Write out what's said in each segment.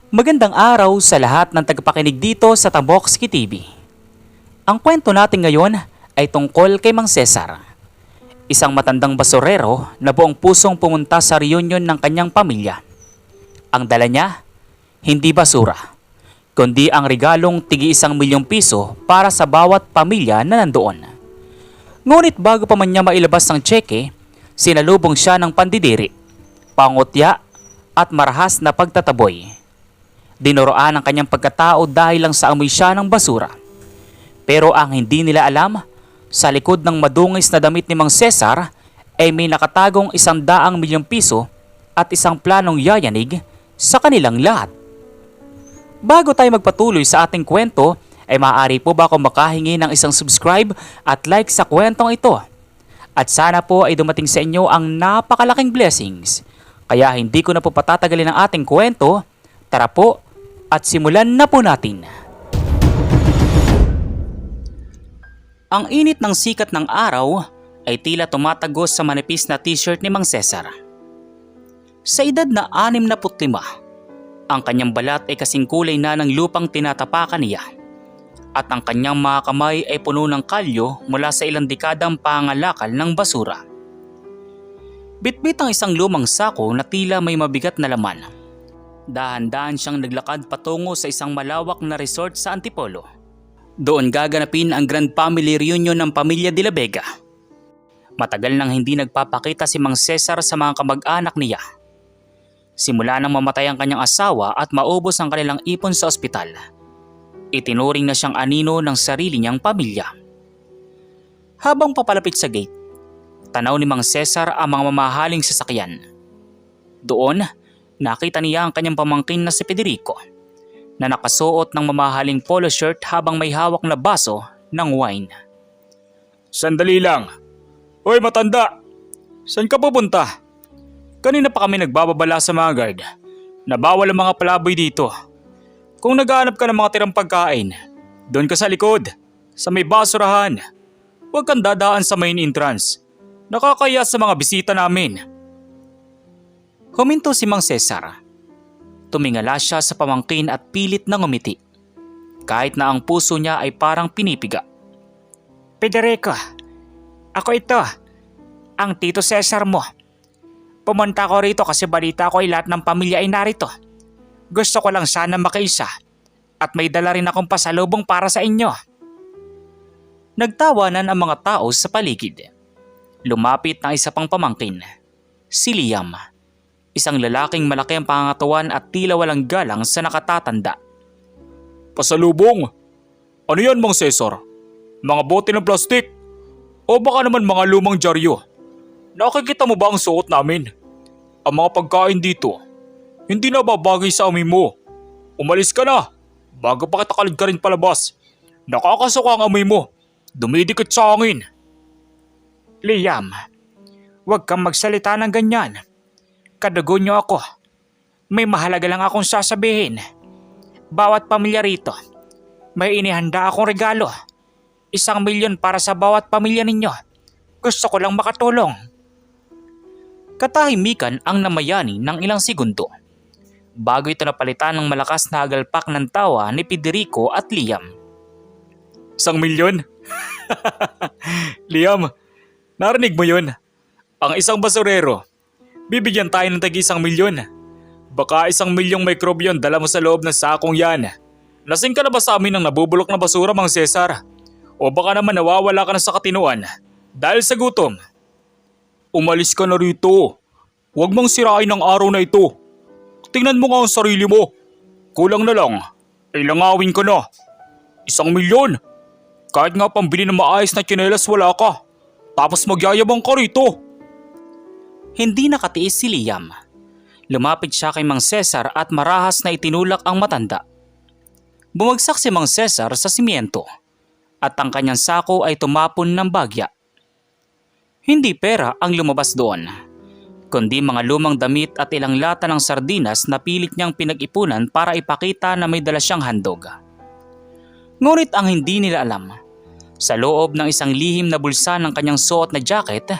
Magandang araw sa lahat ng tagapakinig dito sa Tambokski TV. Ang kwento natin ngayon ay tungkol kay Mang Cesar, isang matandang basurero na buong pusong pumunta sa reunion ng kanyang pamilya. Ang dala niya, hindi basura, kundi ang regalong tigi ₱1,000,000 para sa bawat pamilya na nandoon. Ngunit bago pa man niya mailabas ng tseke, sinalubong siya ng pandidiri, pangutya at marahas na pagtataboy. Dinuroan ang kanyang pagkatao dahil lang sa amoy siya ng basura. Pero ang hindi nila alam, sa likod ng madungis na damit ni Mang Cesar ay may nakatagong ₱100,000,000 at isang planong yayanig sa kanilang lahat. Bago tayo magpatuloy sa ating kwento, ay maaari po ba akong makahingi ng isang subscribe at like sa kwentong ito? At sana po ay dumating sa inyo ang napakalaking blessings. Kaya hindi ko na po patatagalin ang ating kwento. Tara po at simulan na po natin. Ang init ng sikat ng araw ay tila tumatagos sa manipis na t-shirt ni Mang Cesar. Sa edad na 65, ang kanyang balat ay kasing kulay na ng lupang tinatapakan niya. At ang kanyang mga kamay ay puno ng kalyo mula sa ilang dekadang pangalakal ng basura. Bitbit ang isang lumang sako na tila may mabigat na laman. Dahan-dahan siyang naglakad patungo sa isang malawak na resort sa Antipolo. Doon gaganapin ang Grand Family Reunion ng pamilya de la Vega. Matagal nang hindi nagpapakita si Mang Cesar sa mga kamag-anak niya. Simula nang mamatay ang kanyang asawa at maubos ang kanilang ipon sa ospital, itinuring na siyang anino ng sarili niyang pamilya. Habang papalapit sa gate, tanaw ni Mang Cesar ang mga mamahaling sasakyan. Doon, nakita niya ang kanyang pamangkin na si Federico, na nakasuot ng mamahaling polo shirt habang may hawak na baso ng wine. Sandali lang. Hoy matanda! Saan ka pupunta? Kanina pa kami nagbababala sa mga guard na bawal ang mga palaboy dito. Kung naghahanap ka ng mga tirang pagkain, doon ka sa likod, sa may basurahan. Huwag kang dadaan sa main entrance. Nakakaya sa mga bisita namin. Huminto si Mang Cesar. Tumingala siya sa pamangkin at pilit na ngumiti, kahit na ang puso niya ay parang pinipiga. Federico, ako ito, ang Tito Cesar mo. Pumunta ko rito kasi balita ko ay lahat ng pamilya ay narito. Gusto ko lang sana makiisa at may dala rin akong pasalubong para sa inyo. Nagtawanan ang mga tao sa paligid. Lumapit ang isa pang pamangkin, si Liam. Isang lalaking malaki ang pangangatawan at tila walang galang sa nakatatanda. Pasalubong? Ano yan, Mang Cesar? Mga bote ng plastik? O baka naman mga lumang dyaryo? Nakikita mo ba ang suot namin? Ang mga pagkain dito, hindi na babagay sa amoy mo. Umalis ka na, bago pa kita ka rin palabas. Nakakasuka ang amoy mo, dumidikit sa hangin. Liam, huwag kang magsalita ng ganyan. Kadugo niyo ako. May mahalaga lang akong sasabihin. Bawat pamilya rito, may inihanda akong regalo. ₱1,000,000 para sa bawat pamilya ninyo. Gusto ko lang makatulong. Katahimikan ang namayani ng ilang segundo, bago ito napalitan ng malakas na hagalpak ng tawa ni Federico at Liam. ₱1,000,000? Liam, narinig mo yun? Ang isang basurero, bibigyan tayo ng tagi ₱1,000,000. Baka ₱1,000,000 microbe yun dala mo sa loob ng sakong yan. Lasing ka na ba sa amin ng nabubulok na basura, Mang Cesar? O baka naman nawawala ka na sa katinuan dahil sa gutom? Umalis ka na rito. Huwag mong sirain ang araw na ito. Tingnan mo nga ang sarili mo. Kulang na lang, ay langawin ka na. ₱1,000,000? Kahit nga pambili ng maayos na tsinelas wala ka. Tapos magyayabang ka rito. Hindi nakatiis si Liam. Lumapit siya kay Mang Cesar at marahas na itinulak ang matanda. Bumagsak si Mang Cesar sa simyento at ang kanyang sako ay tumapon ng bagya. Hindi pera ang lumabas doon, kundi mga lumang damit at ilang lata ng sardinas na pilit niyang pinag-ipunan para ipakita na may dala siyang handog. Ngunit ang hindi nila alam, sa loob ng isang lihim na bulsa ng kanyang suot na jacket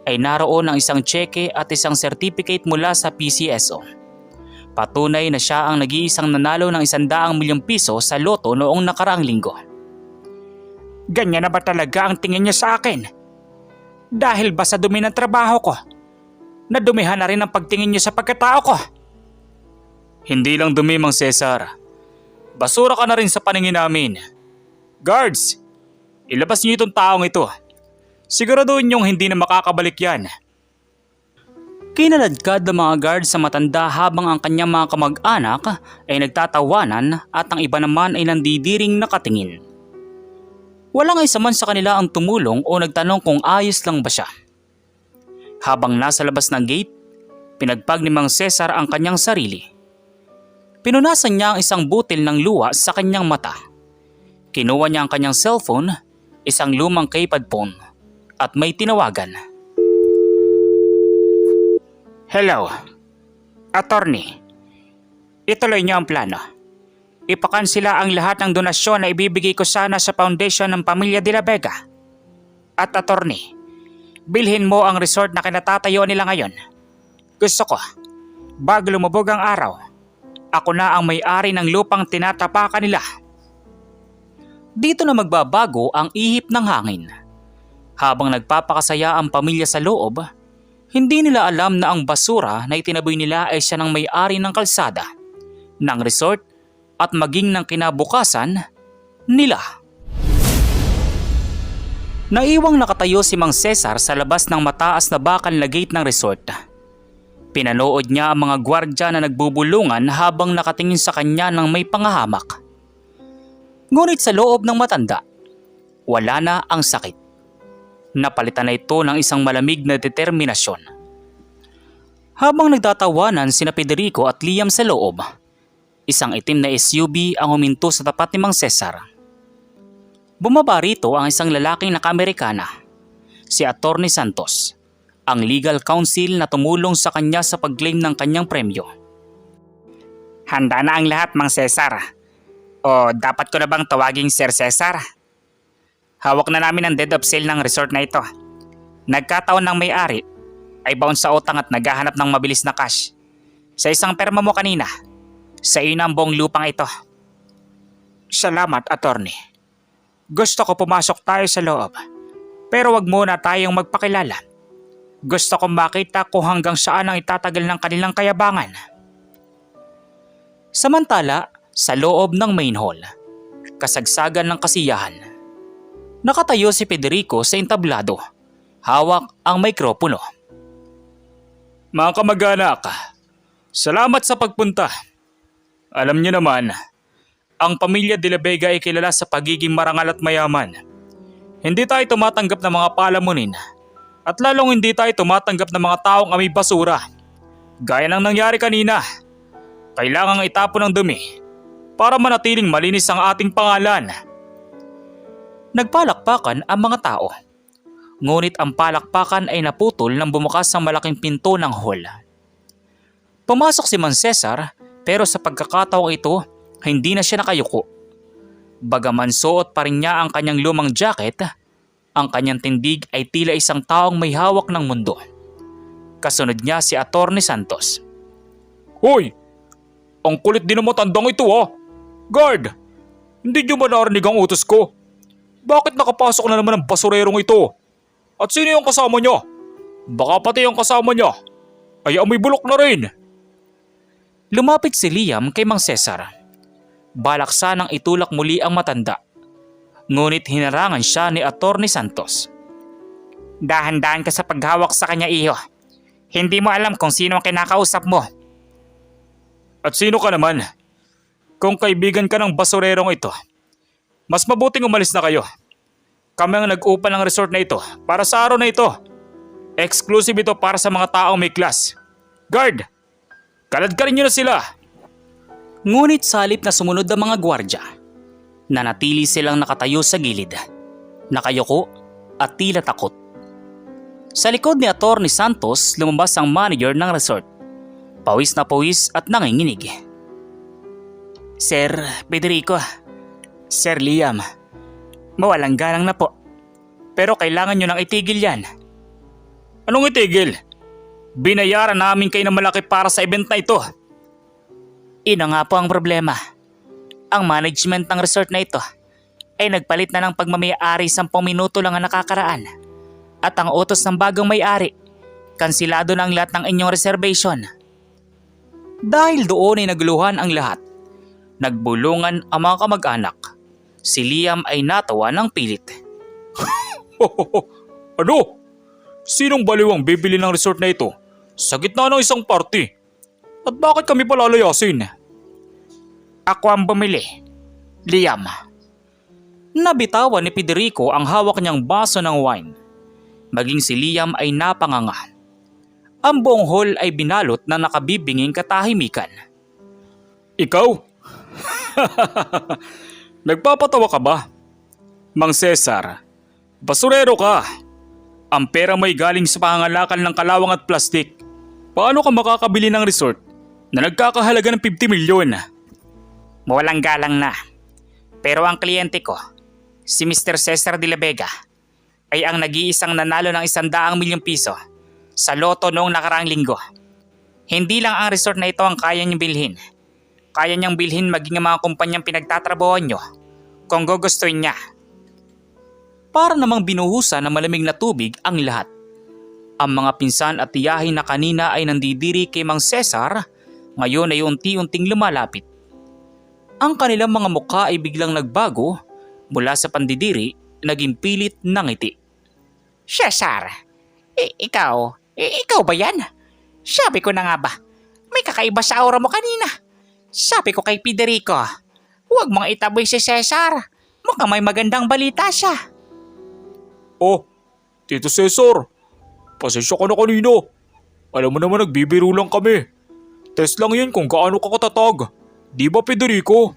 ay naroon ang isang tseke at isang certificate mula sa PCSO Patunay na siya ang nag-iisang nanalo ng 100 milyong piso sa loto noong nakaraang linggo. Ganyan na ba talaga ang tingin niya sa akin? Dahil ba sa dumi ng trabaho ko? Nadumihan na rin ang pagtingin niya sa pagkatao ko. Hindi lang dumi, Mang Cesar. Basura ka na rin sa paningin namin. Guards, ilabas niyo itong taong ito. Siguraduhin niyong hindi na makakabalik yan. Kinaladkad ng mga guard sa matanda habang ang kanyang mga kamag-anak ay nagtatawanan at ang iba naman ay nandidiring nakatingin. Walang isa man sa kanila ang tumulong o nagtanong kung ayos lang ba siya. Habang nasa labas ng gate, pinagpag ni Mang Cesar ang kanyang sarili. Pinunasan niya ang isang butil ng luha sa kanyang mata. Kinuha niya ang kanyang cellphone, isang lumang keypad phone, at may tinawagan. Hello, attorney. Ituloy niyo ang plano. Ipakansila ang lahat ng donasyon na ibibigay ko sana sa foundation ng Pamilya de la Vega. At attorney, bilhin mo ang resort na kinatatayo nila ngayon. Gusto ko, bago lumubog ang araw, ako na ang may-ari ng lupang tinatapakan nila. Dito na magbabago ang ihip ng hangin. Habang nagpapakasaya ang pamilya sa loob, hindi nila alam na ang basura na itinaboy nila ay siya ng may-ari ng kalsada, ng resort at maging ng kinabukasan nila. Naiwang nakatayo si Mang Cesar sa labas ng mataas na bakal na gate ng resort. Pinanood niya ang mga gwardya na nagbubulungan habang nakatingin sa kanya ng may pangahamak. Ngunit sa loob ng matanda, wala na ang sakit. Napalitan na ito ng isang malamig na determinasyon. Habang nagtatawanan sina Federico at Liam sa loob, isang itim na SUV ang huminto sa tapat ni Mang Cesar. Bumaba rito ang isang lalaking naka-Amerikana, si Atty. Santos, ang legal counsel na tumulong sa kanya sa pag-claim ng kanyang premyo. Handa na ang lahat, Mang Cesar. O dapat ko na bang tawaging Sir Cesar? Hawak na namin ang deed of sale ng resort na ito. Nagkataon ng may-ari ay bound sa utang at naghahanap ng mabilis na cash. Sa isang perma mo kanina, sa iyo na ang buong lupang ito. Salamat, attorney. Gusto ko pumasok tayo sa loob. Pero wag muna tayong magpakilala. Gusto kong makita kung hanggang saan ang itatagal ng kanilang kayabangan. Samantala, sa loob ng main hall, kasagsagan ng kasiyahan. Nakatayo si Federico sa entablado. Hawak ang mikropono. Mga kamag-anak, salamat sa pagpunta. Alam niyo naman, ang Pamilya de la Vega ay kilala sa pagiging marangal at mayaman. Hindi tayo tumatanggap ng mga palamunin at lalong hindi tayo tumatanggap ng mga taong amoy basura. Gaya ng nangyari kanina, kailangang itapon ang dumi para manatiling malinis ang ating pangalan. Nagpalakpakan ang mga tao. Ngunit ang palakpakan ay naputol nang bumukas ang malaking pinto ng hall. Pumasok si Mang Cesar pero sa pagkakataong ito, hindi na siya nakayuko. Bagaman suot pa rin niya ang kanyang lumang jacket, ang kanyang tindig ay tila isang taong may hawak ng mundo. Kasunod niya si Atty. Santos. Hoy! Ang kulit din ng matandang ito ah! Guard! Hindi niyo ba narinig ang utos ko? Bakit nakapasok na naman ang basurerong ito? At sino yung kasama niya? Baka pati yung kasama niya ay amoy bulok na rin. Lumapit si Liam kay Mang Cesar. Balak sanang itulak muli ang matanda. Ngunit hinarangan siya ni Atty. Santos. Dahan-dahan ka sa paghawak sa kanya, iho. Hindi mo alam kung sino ang kinakausap mo. At sino ka naman? Kung kaibigan ka ng basurerong ito, mas mabuting umalis na kayo. Kami ang nag-upa ng resort na ito para sa araw na ito. Exclusive ito para sa mga taong may class. Guard! Kaladkarin niyo na sila! Ngunit sa halip na sumunod ang mga gwardya, nanatili silang nakatayo sa gilid, nakayuko at tila takot. Sa likod ni Atty. Santos lumabas ang manager ng resort. Pawis na pawis at nanginginig. Sir Federico, Sir Liam, mawalang galang na po. Pero kailangan nyo nang itigil yan. Anong itigil? Binayaran namin kayo ng malaki para sa event na ito. Ino nga po ang problema. Ang management ng resort na ito ay nagpalit na ng pagmamayari 10 minuto lang ang nakakaraan. At ang utos ng bagong may-ari, kansilado na ang lahat ng inyong reservation. Dahil doon ay nagluhan ang lahat. Nagbulungan ang mga kamag-anak. Si Liam ay natawa ng pilit. Ano? Sinong baliw ang bibili ng resort na ito sa gitna ng isang party? At bakit kami palalayasin? Ako ang bumili, Liam. Nabitawan ni Federico ang hawak niyang baso ng wine. Maging si Liam ay napanganga. Ang buong hall ay binalot na nakabibinging katahimikan. Ikaw? Nagpapatawa ka ba? Mang Cesar, basurero ka. Ang pera may galing sa pangangalakan ng kalawang at plastik. Paano ka makakabili ng resort na nagkakahalaga ng 50 milyon? Mawalang galang na. Pero ang kliyente ko, si Mr. Cesar de la Vega, ay ang nag-iisang nanalo ng 100 milyong piso sa loto noong nakaraang linggo. Hindi lang ang resort na ito ang kaya niyong bilhin. Kaya niyang bilhin maging ang mga kumpanyang pinagtatrabahoan niyo kung gugustuhin niya. Para namang binuhusan ng malamig na tubig ang lahat. Ang mga pinsan at tiyahin na kanina ay nandidiri kay Mang Cesar, ngayon ay unti-unting lumalapit. Ang kanilang mga mukha ay biglang nagbago, mula sa pandidiri, naging pilit na ngiti. Cesar, ikaw ba yan? Sabi ko na nga ba, may kakaiba sa aura mo kanina. Sabi ko kay Federico, huwag mong itaboy si Cesar. Mukhang may magandang balita siya. Oh, Tito Cesar, pasensya ka na kanino. Alam mo naman nagbibiro lang kami. Test lang yan kung gaano ka katatag. Di ba Federico?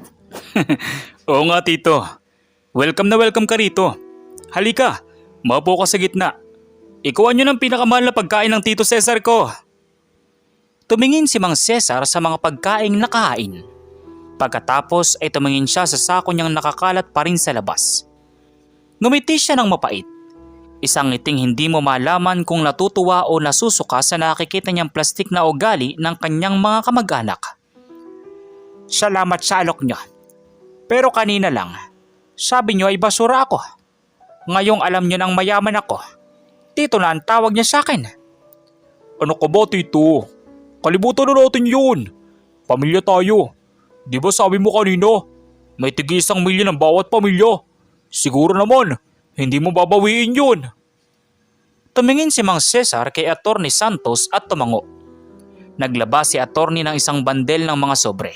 Oo nga tito, welcome na welcome ka rito. Halika, maupo ka sa gitna. Ikuha nyo ng pinakamahal na pagkain ng Tito Cesar ko. Tumingin si Mang Cesar sa mga pagkaing nakahain. Pagkatapos ay tumingin siya sa sako niyang nakakalat pa rin sa labas. Ngumiti siya ng mapait. Isang ngiting hindi mo malaman kung natutuwa o nasusuka sa nakikita niyang plastik na ugali ng kanyang mga kamag-anak. Salamat sa alok niyo. Pero kanina lang, sabi niyo ay basura ako. Ngayong alam niyo nang mayaman ako, Tito na ang tawag niya sa akin. Ano ka ba Tito? Kalibutan na natin yun. Pamilya tayo. Di ba sabi mo kanina, may tig 1 milyon ang bawat pamilya. Siguro naman, hindi mo babawiin yun. Tumingin si Mang Cesar kay Atty. Santos at tumango. Naglabas si Atty. Ng isang bandel ng mga sobre.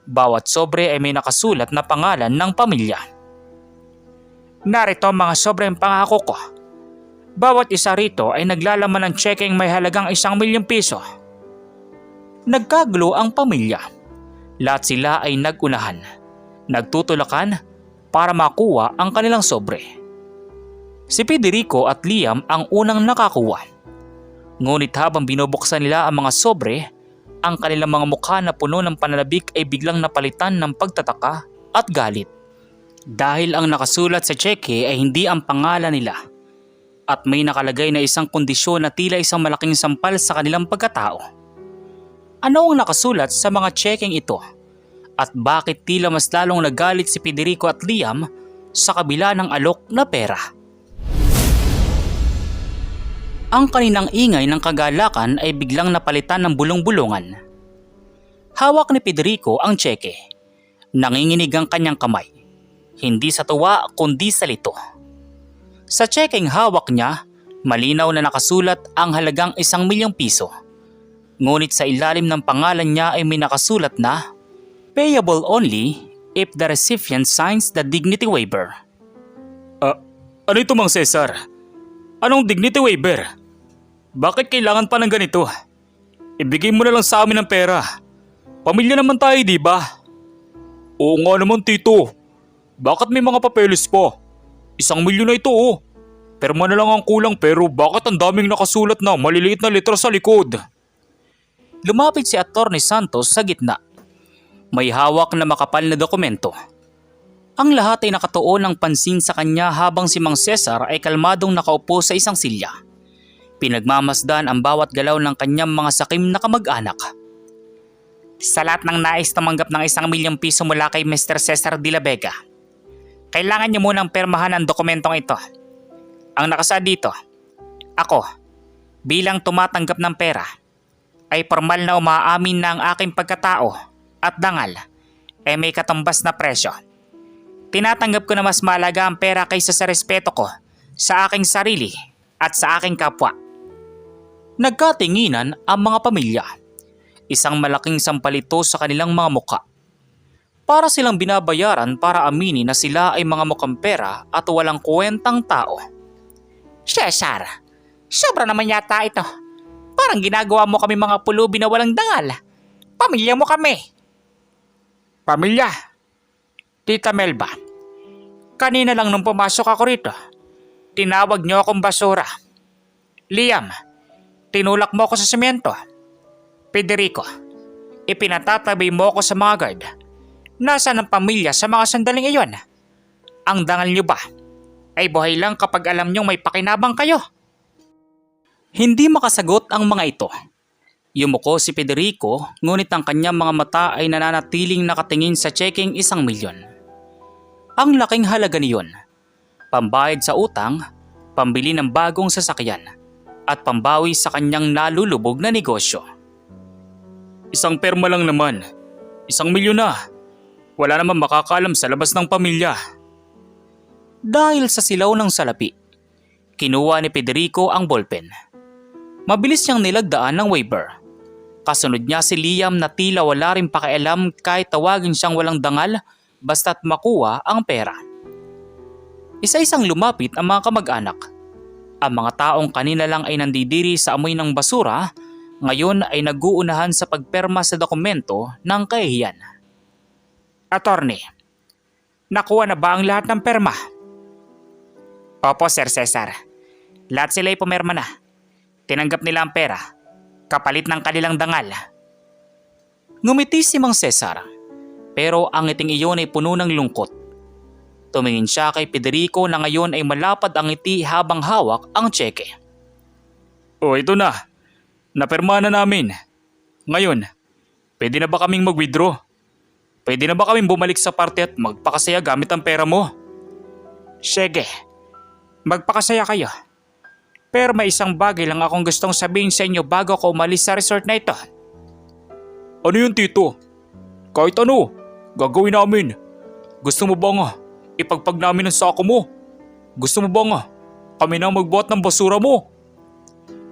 Bawat sobre ay may nakasulat na pangalan ng pamilya. Narito ang mga sobrang pangako ko. Bawat isa rito ay naglalaman ng tsekeng may halagang 1 milyong piso. Nagkagulo ang pamilya. Lahat sila ay nagunahan. Nagtutulakan para makuha ang kanilang sobre. Si Federico at Liam ang unang nakakuha. Ngunit habang binubuksan nila ang mga sobre, ang kanilang mga mukha na puno ng pananabik ay biglang napalitan ng pagtataka at galit. Dahil ang nakasulat sa tseke ay hindi ang pangalan nila. At may nakalagay na isang kondisyon na tila isang malaking sampal sa kanilang pagkatao. Ano ang nakasulat sa mga tsekeng ito? At bakit tila mas lalong nagalit si Federico at Liam sa kabila ng alok na pera? Ang kaninang ingay ng kagalakan ay biglang napalitan ng bulong-bulungan. Hawak ni Federico ang tseke. Nanginginig ang kanyang kamay. Hindi sa tuwa kundi sa lito. Sa tsekeng hawak niya, malinaw na nakasulat ang halagang 1 milyong piso. Ngunit sa ilalim ng pangalan niya ay may nakasulat na payable only if the recipient signs the dignity waiver. Ano ito Mang Cesar? Anong dignity waiver? Bakit kailangan pa ng ganito? Ibigay mo na lang sa amin ang pera. Pamilya naman tayo, di ba? Oo nga naman Tito. Bakit may mga papeles pa? 1 milyon na ito oh. Perma na lang ang kulang pero bakit ang daming nakasulat na maliliit na letra sa likod? Lumapit si Atty. Santos sa gitna. May hawak na makapal na dokumento. Ang lahat ay nakatuon ng pansin sa kanya habang si Mang Cesar ay kalmadong nakaupo sa isang silya. Pinagmamasdan ang bawat galaw ng kanyang mga sakim na kamag-anak. Sa lahat ng nais tumanggap ng 1,000,000 piso mula kay Mr. Cesar de la Vega, kailangan niyo munang permahan ang dokumentong ito. Ang nakasaad dito, ako, bilang tumatanggap ng pera, ay formal na umaamin na ang aking pagkatao at dangal ay may katumbas na presyo. Tinatanggap ko na mas mahalaga ang pera kaysa sa respeto ko sa aking sarili at sa aking kapwa. Nagkatinginan ang mga pamilya. Isang malaking sampalito sa kanilang mga muka. Para silang binabayaran para aminin na sila ay mga mukhang pera at walang kwentang tao. Cesar, sobra naman yata ito. Parang ginagawa mo kami mga pulubi na walang dangal. Pamilya mo kami. Pamilya? Tita Melba, kanina lang nung pumasok ako rito, tinawag niyo akong basura. Liam, tinulak mo ako sa semento. Federico, ipinatatabi mo ako sa mga guard. Nasaan ang pamilya sa mga sandaling iyon? Ang dangal niyo ba ay buhay lang kapag alam niyong may pakinabang kayo? Hindi makasagot ang mga ito. Yumuko si Federico, ngunit ang kanyang mga mata ay nananatiling nakatingin sa checking 1,000,000. Ang laking halaga niyon. Pambayad sa utang, pambili ng bagong sasakyan, at pambawi sa kanyang nalulubog na negosyo. Isang perma lang naman. 1,000,000 na. Wala naman makakaalam sa labas ng pamilya. Dahil sa silaw ng salapi, kinuha ni Federico ang ballpen. Mabilis niyang nilagdaan ng waiver. Kasunod niya si Liam na tila wala rin pakialam kahit tawagin siyang walang dangal basta't makuha ang pera. Isa-isang lumapit ang mga kamag-anak. Ang mga taong kanina lang ay nandidiri sa amoy ng basura, ngayon ay nag-uunahan sa pagperma sa dokumento ng kahihiyan. Attorney, nakuha na ba ang lahat ng perma? Opo, Sir Cesar. Lahat sila ay pumerma na. Tinanggap nila ang pera, kapalit ng kanilang dangal. Ngumiti si Mang Cesar, pero ang ngiting iyon ay puno ng lungkot. Tumingin siya kay Federico na ngayon ay malapad ang ngiti habang hawak ang tseke. O ito na. Naperma na namin. Ngayon, pwede na ba kaming mag-withdraw? Pwede na ba kaming bumalik sa party at magpakasaya gamit ang pera mo? Sige, magpakasaya kayo. Pero may isang bagay lang akong gustong sabihin sa inyo bago ako umalis sa resort na ito. Ano yun, Tito? Kahit ano, gagawin namin. Gusto mo ba nga ipagpag namin ang sako mo? Gusto mo ba nga kami na magbuhat ng basura mo?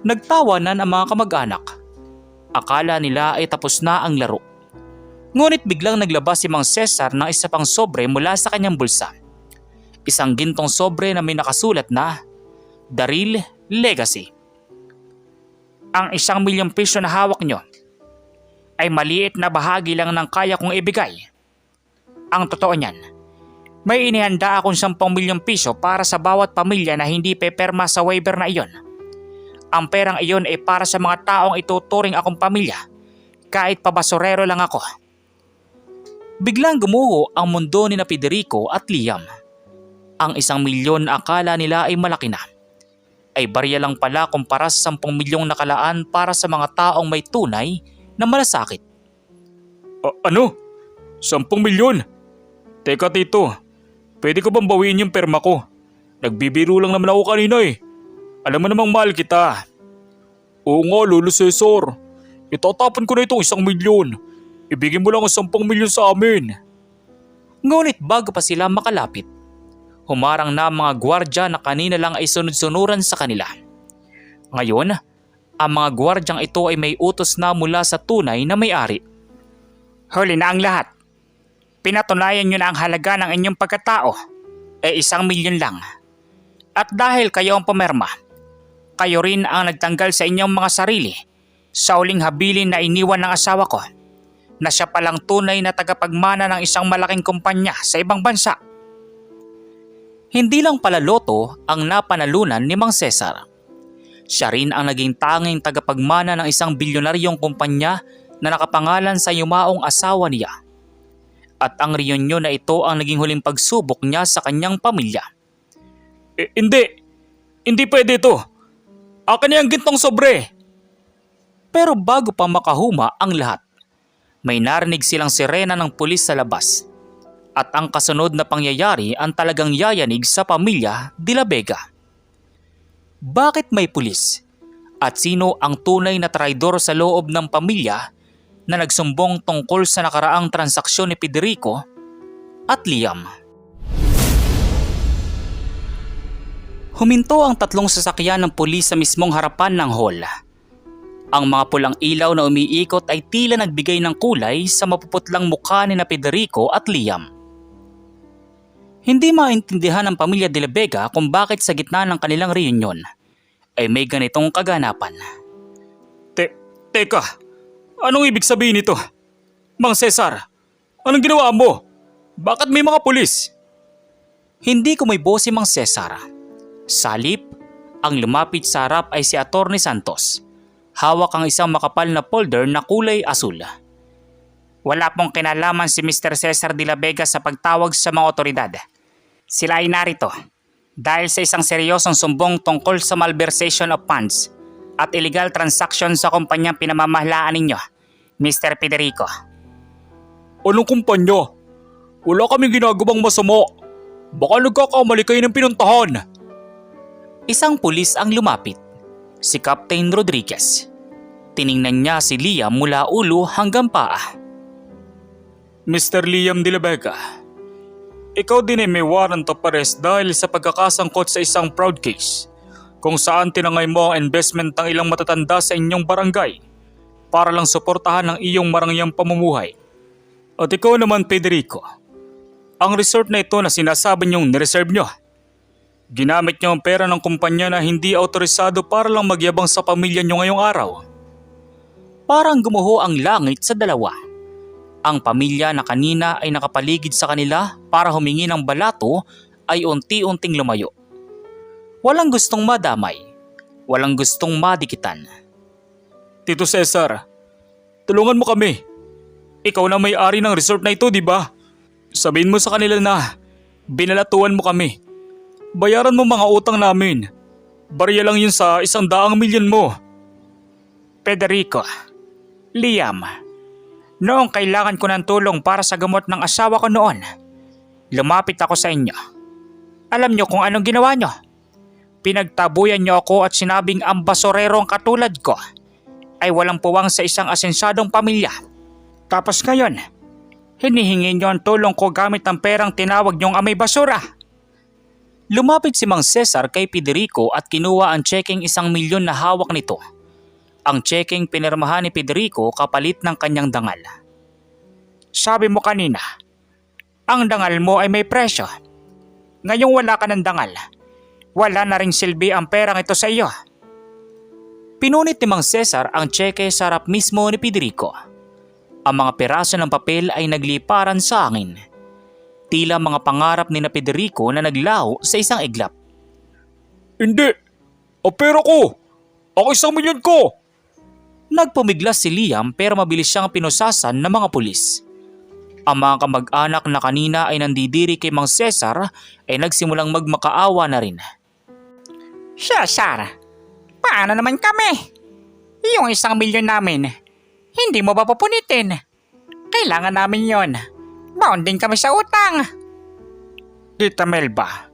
Nagtawanan ang mga kamag-anak. Akala nila ay tapos na ang laro. Ngunit biglang naglabas si Mang Cesar ng isa pang sobre mula sa kanyang bulsa. Isang gintong sobre na may nakasulat na The Real Legacy. Ang 1,000,000 piso na hawak nyo ay maliit na bahagi lang ng kaya kong ibigay. Ang totoo niyan, may inihanda akong 10,000,000 piso para sa bawat pamilya na hindi peperma sa waiver na iyon. Ang perang iyon ay para sa mga taong ituturing akong pamilya, kahit pabasorero lang ako. Biglang gumuho ang mundo ni na Federico at Liam. Ang 1,000,000 na akala nila ay malaki na, ay barya lang pala kumpara sa 10,000,000 nakalaan para sa mga taong may tunay na malasakit. Ano? 10,000,000? Teka, Tito. Pwede ko bang bawiin yung perma ko? Nagbibiro lang naman ako kanina eh. Alam mo namang mahal kita. Oo nga, Lolo Cesar. Itatapon ko na itong 1,000,000. Ibigin mo lang ang 10,000,000 sa amin. Ngunit bago pa sila makalapit, humarang na ang mga gwardya na kanina lang ay sunod-sunuran sa kanila. Ngayon, ang mga gwardyang ito ay may utos na mula sa tunay na may-ari. Huli na ang lahat. Pinatunayan nyo na ang halaga ng inyong pagkatao ay 1,000,000 lang. At dahil kayo ang pumerma, kayo rin ang nagtanggal sa inyong mga sarili sa uling habilin na iniwan ng asawa ko na siya palang tunay na tagapagmana ng isang malaking kumpanya sa ibang bansa. Hindi lang pala loto ang napanalunan ni Mang Cesar. Siya rin ang naging tanging tagapagmana ng isang bilyonaryong kumpanya na nakapangalan sa yumaong asawa niya. At ang reunion na ito ang naging huling pagsubok niya sa kanyang pamilya. Hindi. Hindi pwede ito. Akin na yung gintong sobre. Pero bago pa makahuma ang lahat, May narinig silang sirena ng pulis sa labas. At ang kasunod na pangyayari ang talagang yayanig sa pamilya de la Vega. Bakit may pulis? At sino ang tunay na traidor sa loob ng pamilya na nagsumbong tungkol sa nakaraang transaksyon ni Federico at Liam? Huminto ang tatlong sasakyan ng pulis sa mismong harapan ng hall. Ang mga pulang ilaw na umiikot ay tila nagbigay ng kulay sa mapuputlang mukha ni na Federico at Liam. Hindi maintindihan ng pamilya de la Vega kung bakit sa gitna ng kanilang reunion ay may ganitong kaganapan. Teka, anong ibig sabihin nito? Mang Cesar, anong ginawa mo? Bakit may mga pulis? Hindi kumibo si Mang Cesar. Salip, ang lumapit sa harap ay si Atty. Santos. Hawak ang isang makapal na folder na kulay asul. Wala pong kinalaman si Mr. Cesar de la Vega sa pagtawag sa mga otoridad. Sila ay narito dahil sa isang seryosong sumbong tungkol sa malversation of funds at illegal transaction sa kumpanyang pinamamahalaan ninyo, Mr. Federico. Anong kumpanya? Wala kaming ginagawang masama. Baka nagkakamali kayo ng pinuntahan. Isang pulis ang lumapit, si Captain Rodriguez. Tiningnan niya si Liam mula ulo hanggang paa. Mr. Liam de la Vega, ikaw din ay may warrant of arrest dahil sa pagkakasangkot sa isang fraud case kung saan tinangay mo ang investment ng ilang matatanda sa inyong barangay para lang suportahan ang iyong marangyang pamumuhay. At ikaw naman, Federico, ang resort na ito na sinasabi niyong nireserve nyo, ginamit niyo ang pera ng kumpanya na hindi autorisado para lang magyabang sa pamilya niyo ngayong araw. Parang gumuho ang langit sa dalawa. Ang pamilya na kanina ay nakapaligid sa kanila para humingi ng balato ay unti-unting lumayo. Walang gustong madamay, walang gustong madikitan. Tito Cesar, tulungan mo kami. Ikaw na may-ari ng resort na ito, di ba? Sabihin mo sa kanila na binalatuan mo kami. Bayaran mo mga utang namin. Barya lang yun sa 100 milyon mo. Federico, Liam, noong kailangan ko ng tulong para sa gamot ng asawa ko noon, lumapit ako sa inyo. Alam niyo kung anong ginawa niyo? Pinagtabuyan niyo ako at sinabing ang basurerong katulad ko ay walang puwang sa isang asensadong pamilya. Tapos ngayon, hinihingi niyo ang tulong ko gamit ang perang tinawag niyong amay basura. Lumapit si Mang Cesar kay Federico at kinuha ang checking 1 milyon na hawak nito. Ang checking pinirmahan ni Federico kapalit ng kanyang dangal. Sabi mo kanina, ang dangal mo ay may presyo. Ngayong wala ka ng dangal, wala na ring silbi ang perang ito sa iyo. Pinunit ni Mang Cesar ang cheque sa harap mismo ni Federico. Ang mga peraso ng papel ay nagliparan sa hangin. Tila mga pangarap ni na Federico na naglaho sa isang iglap. Hindi! Ang pera ko! Ang 1 milyon ko! Nagpumiglas si Liam pero mabilis siyang pinusasan ng mga pulis. Ang mga kamag-anak na kanina ay nandidiri kay Mang Cesar ay nagsimulang magmakaawa na rin. Cesar, paano naman kami? Yung 1 milyon namin, hindi mo ba papunitin? Kailangan namin yon. Bounding kami sa utang. Tita Melba,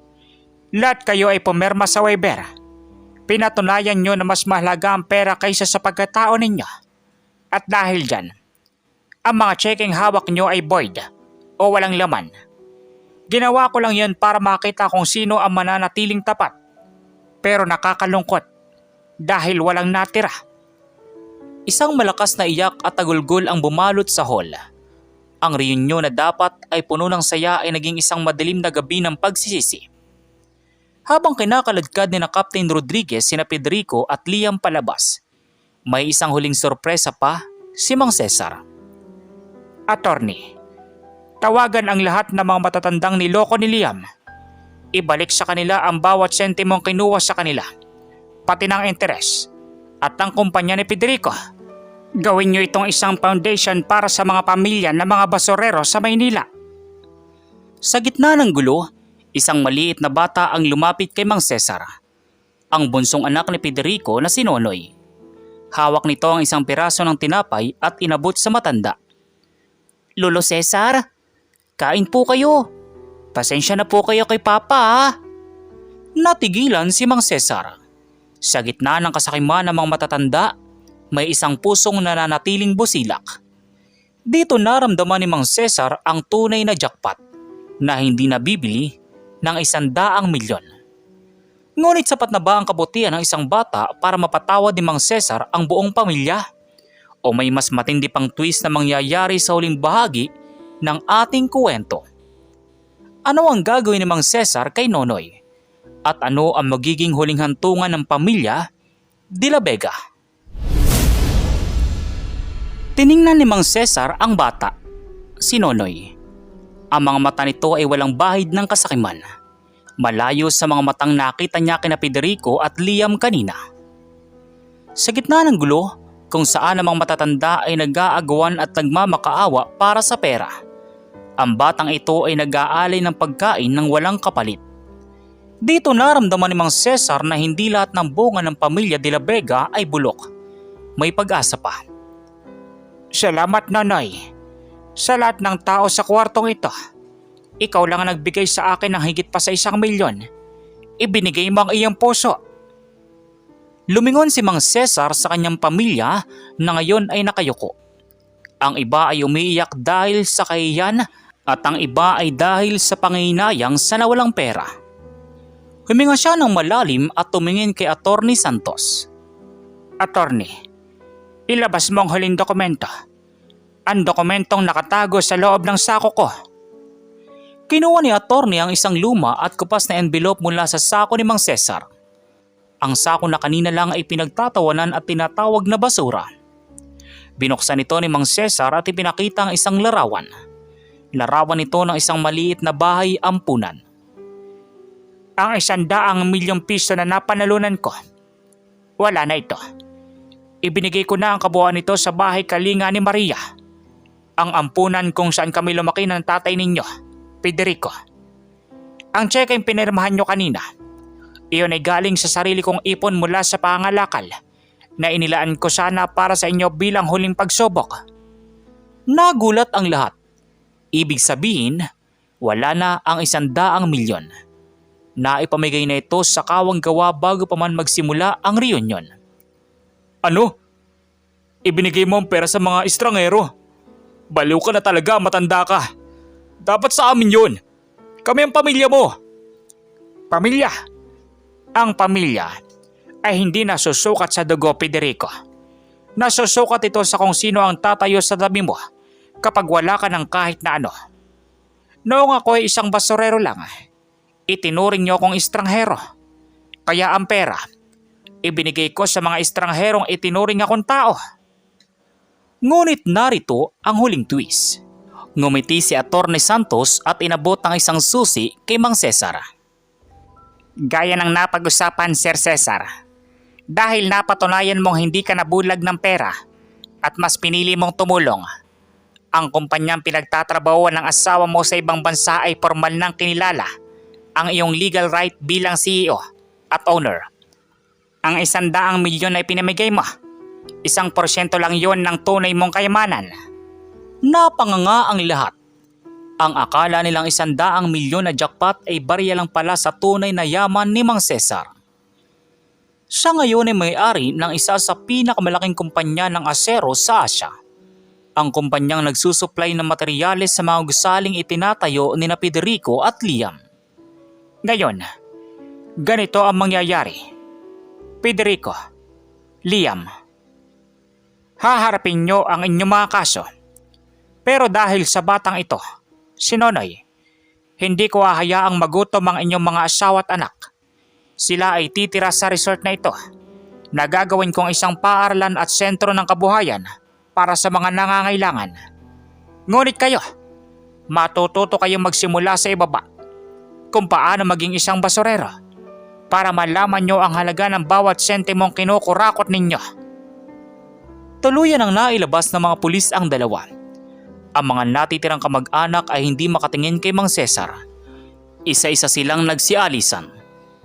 lahat kayo ay pumirma sa waiver. Pinatunayan nyo na mas mahalaga ang pera kaysa sa pagkatao ninyo. At dahil dyan, ang mga checking hawak nyo ay void o walang laman. Ginawa ko lang yan para makita kung sino ang mananatiling tapat. Pero nakakalungkot dahil walang natira. Isang malakas na iyak at tagulgol ang bumalot sa hall. Ang reunion na dapat ay puno ng saya ay naging isang madilim na gabi ng pagsisisi. Habang kinakaladkad ni na Captain Rodriguez sina Federico at Liam palabas, may isang huling sorpresa pa si Mang Cesar. Attorney, tawagan ang lahat ng mga matatandang niloko ni Liam. Ibalik sa kanila ang bawat sentimong kinuha sa kanila, pati ng interes at ang kumpanya ni Federico. Gawin niyo itong isang foundation para sa mga pamilya ng mga basurero sa Maynila. Sa gitna ng gulo, isang maliit na bata ang lumapit kay Mang Cesar. Ang bunsong anak ni Federico na si Nonoy. Hawak nito ang isang piraso ng tinapay at inabot sa matanda. Lolo Cesar, kain po kayo. Pasensya na po kayo kay Papa ha. Natigilan si Mang Cesar. Sa gitna ng kasakiman ng mga matatanda, may isang pusong nananatiling busilak. Dito naramdaman ni Mang Cesar ang tunay na jackpot na hindi nabibili ng 100 milyon. Ngunit sapat na ba ang kabutihan ng isang bata para mapatawad ni Mang Cesar ang buong pamilya? O may mas matindi pang twist na mangyayari sa huling bahagi ng ating kwento? Ano ang gagawin ni Mang Cesar kay Nonoy? At ano ang magiging huling hantungan ng pamilya De La Vega? Tiningnan ni Mang Cesar ang bata, si Nonoy. Ang mga mata nito ay walang bahid ng kasakiman. Malayo sa mga matang nakita niya kina Federico at Liam kanina. Sa gitna ng gulo, kung saan ang mga matatanda ay nag-aagawan at nagmamakaawa para sa pera, ang batang ito ay nag-aalay ng pagkain ng walang kapalit. Dito naramdaman ni Mang Cesar na hindi lahat ng bunga ng pamilya De La Vega ay bulok. May pag-asa pa. Salamat, Nonoy. Sa lahat ng tao sa kwartong ito, ikaw lang ang nagbigay sa akin ng higit pa sa 1 milyon. Ibinigay mo ang iyong puso. Lumingon si Mang Cesar sa kanyang pamilya na ngayon ay nakayuko. Ang iba ay umiiyak dahil sa kahiyan at ang iba ay dahil sa panginayang sa nawalang pera. Huminga siya ng malalim at tumingin kay Attorney Santos. Attorney, ilabas mo ang huling dokumento. Ang dokumentong nakatago sa loob ng sako ko. Kinuha ni Attorney ang isang luma at kupas na envelope mula sa sako ni Mang Cesar. Ang sako na kanina lang ay pinagtatawanan at tinatawag na basura. Binuksan ito ni Mang Cesar at ipinakita ang isang larawan. Larawan ito ng isang maliit na bahay ampunan. Ang 100 milyong piso na napanalunan ko, wala na ito. Ibinigay ko na ang kabuuan nito sa bahay kalinga ni Maria. Ang ampunan kung saan kami lumaki ng tatay ninyo, Federico. Ang cheque yung pinirmahan nyo kanina, iyon ay galing sa sarili kong ipon mula sa pangangalakal na inilaan ko sana para sa inyo bilang huling pagsubok. Nagulat ang lahat. Ibig sabihin, wala na ang 100 milyon. Naipamigay na ito sa kawang gawa bago pa man magsimula ang reunion. Ano? Ibinigay mo ang pera sa mga estrangero? Baliw ka na talaga, matanda ka. Dapat sa amin yun. Kami ang pamilya mo. Pamilya? Ang pamilya ay hindi nasusukat sa dugo, Federico. Nasusukat ito sa kung sino ang tatayo sa tabi mo kapag wala ka ng kahit na ano. Noong ako ay isang basurero lang, itinuring niyo akong estranghero. Kaya ang pera, ibinigay ko sa mga estrangherong itinuring akong tao. Ngunit narito ang huling twist. Ngumiti si Attorney Santos at inabot ang isang susi kay Mang Cesar. Gaya ng napag-usapan, Sir Cesar, dahil napatunayan mong hindi ka nabulag ng pera at mas pinili mong tumulong, ang kumpanyang pinagtatrabahuan ng asawa mo sa ibang bansa ay formal nang kinilala ang iyong legal right bilang CEO at owner. Ang 100 milyon ay pinamigay mo. 1% lang yon ng tunay mong kayamanan. Napanganga ang lahat. Ang akala nilang 100 milyon na jackpot ay barya lang pala sa tunay na yaman ni Mang Cesar. Siya ngayon ay may-ari ng isa sa pinakamalaking kumpanya ng asero sa Asia. Ang kumpanyang nagsusupply ng materyales sa mga gusaling itinatayo ni na Federico at Liam. Ngayon, ganito ang mangyayari. Federico, Liam, haharapin nyo ang inyong mga kaso. Pero dahil sa batang ito, si Nonoy, hindi ko hahayaang magutom ang inyong mga asawa at anak. Sila ay titira sa resort na ito. Nagagawin kong isang paaralan at sentro ng kabuhayan para sa mga nangangailangan. Ngunit kayo, matututo kayong magsimula sa ibaba kung paano maging isang basurero para malaman nyo ang halaga ng bawat sentimong kinukurakot ninyo. Tuluyan ang nailabas ng mga pulis ang dalawa. Ang mga natitirang kamag-anak ay hindi makatingin kay Mang Cesar. Isa-isa silang nagsialisan.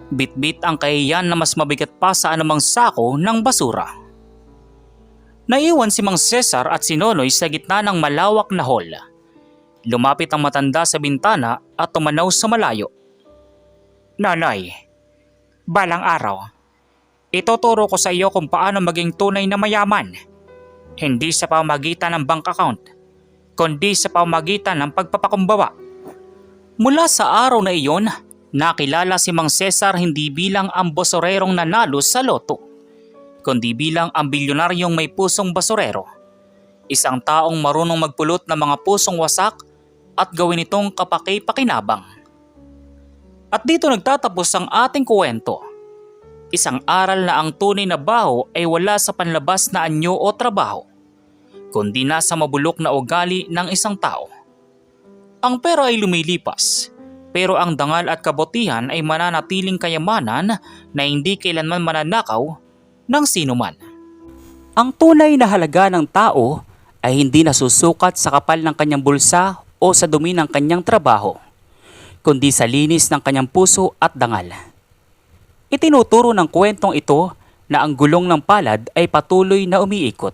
Bit-bit ang kahiyan na mas mabigat pa sa anumang sako ng basura. Naiwan si Mang Cesar at si Nonoy sa gitna ng malawak na hall. Lumapit ang matanda sa bintana at tumanaw sa malayo. Nanay, balang araw, ituturo ko sa iyo kung paano maging tunay na mayaman. Hindi sa pamamagitan ng bank account, kundi sa pamamagitan ng pagpapakumbaba. Mula sa araw na iyon, nakilala si Mang Cesar hindi bilang ang basurerong nanalo sa loto, kundi bilang ang bilyonaryong may pusong basurero. Isang taong marunong magpulot ng mga pusong wasak at gawin itong kapaki-pakinabang. At dito nagtatapos ang ating kwento. Isang aral na ang tunay na baho ay wala sa panlabas na anyo o trabaho, kundi nasa mabulok na ugali ng isang tao. Ang pera ay lumilipas, pero ang dangal at kabutihan ay mananatiling kayamanan na hindi kailanman mananakaw ng sinuman. Ang tunay na halaga ng tao ay hindi nasusukat sa kapal ng kanyang bulsa o sa dumi ng kanyang trabaho, kundi sa linis ng kanyang puso at dangal. Itinuturo ng kwentong ito na ang gulong ng palad ay patuloy na umiikot.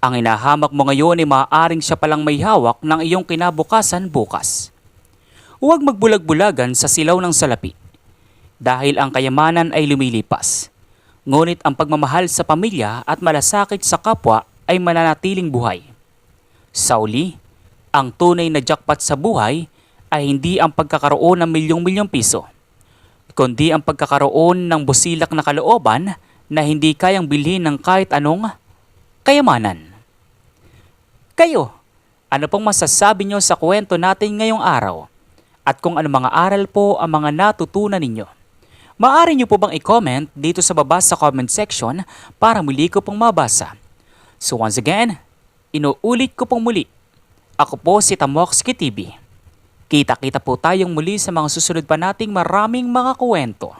Ang hinahamak mo ngayon ay maaaring siya palang may hawak ng iyong kinabukasan bukas. Huwag magbulag-bulagan sa silaw ng salapi, dahil ang kayamanan ay lumilipas. Ngunit ang pagmamahal sa pamilya at malasakit sa kapwa ay mananatiling buhay. Sa uli, ang tunay na jackpot sa buhay ay hindi ang pagkakaroon ng milyong-milyong piso, kundi ang pagkakaroon ng busilak na kalooban na hindi kayang bilhin ng kahit anong kayamanan. Kayo, ano pong masasabi nyo sa kwento natin ngayong araw? At kung ano mga aral po ang mga natutunan ninyo? Maaari nyo po bang i-comment dito sa baba sa comment section para muli ko pong mabasa. So once again, inuulit ko pong muli. Ako po si Tamoxki TV. Kita-kita po tayong muli sa mga susunod pa nating maraming mga kwento.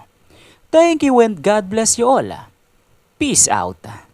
Thank you and God bless you all. Peace out.